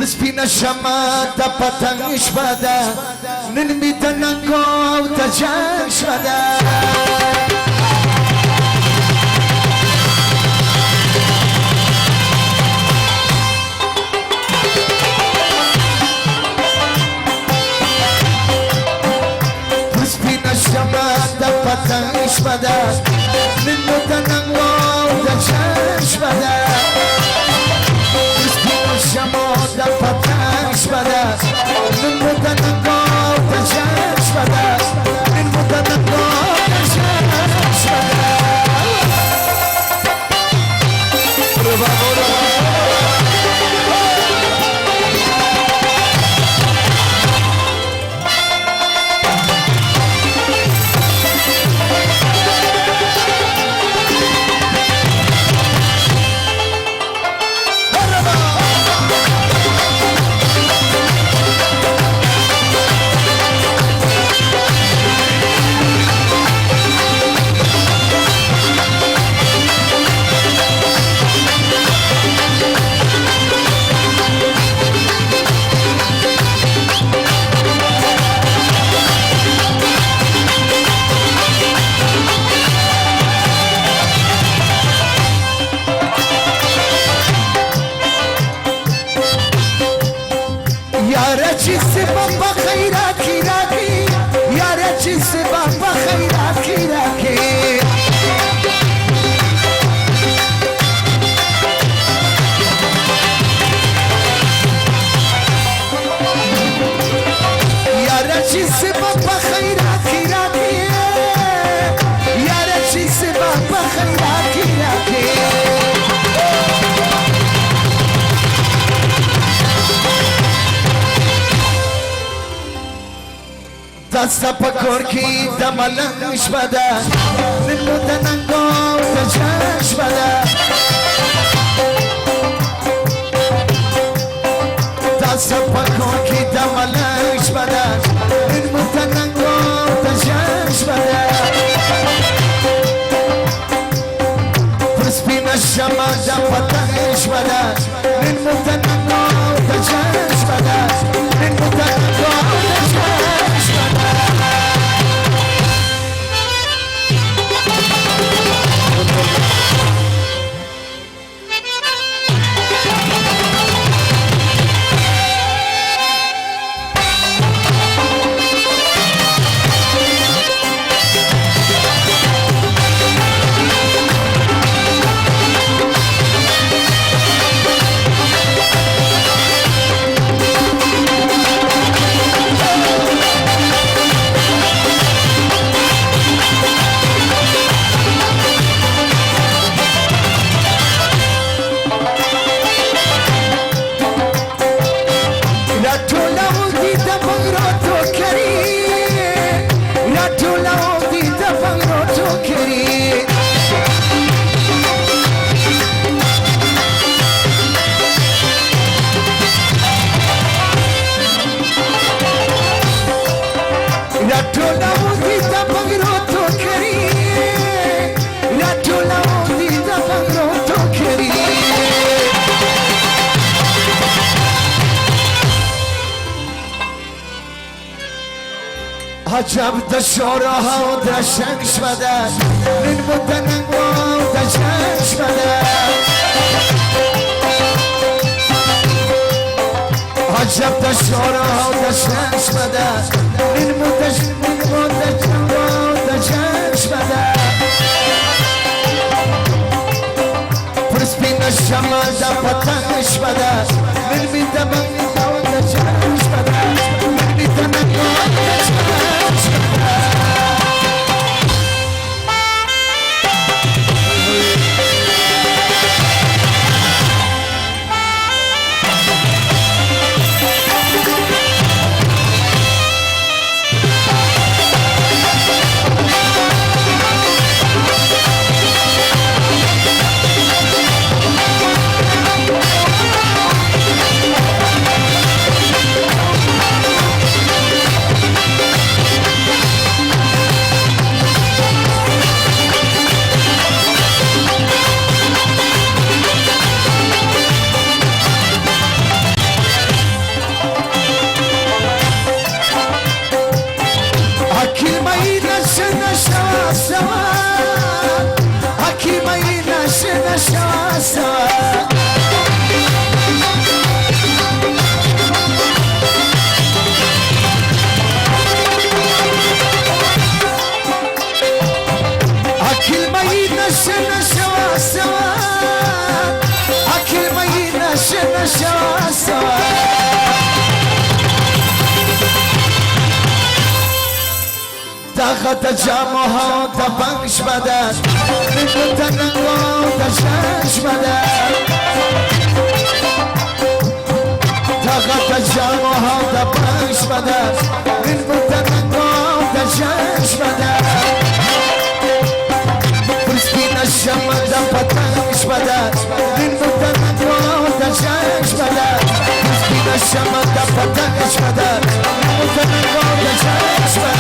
Prispina chamada patang espada Ninmita nangko tajang espada Prispina chamada patang espada Ninmita nangko tajang espada Chamada patang espada Ninmuda nangko tajang espada Ninmuda nangko tajang espada Dasta pakorki damalang espada Ninmuda nangko tajang espada Dasta pakorki damalang espada Ninmuda nangko tajang espada Prispina chamada patang espada Ninmuda nangko tajang espada Ninmuda nangko tajang espada عجب دشورها ودرشن شده للمدة ننقى ودرشن شده عجب دشورها ودرشن شده للمدة ننقى ودرشن شده برسبين الشمال دا بطن شده للمدة ننقى ودرشن شده للمدة ننقى ودرشن تخت جامها تبنش بدن من متنقا تشنش بدن تخت جامها تبنش بدن من متنقا تشنش بدن فرسكين الشمال دفتنش بدن من متنقا تشنش بدن فرسكين الشمال دفتنش بدن من متنقا تشنش بدن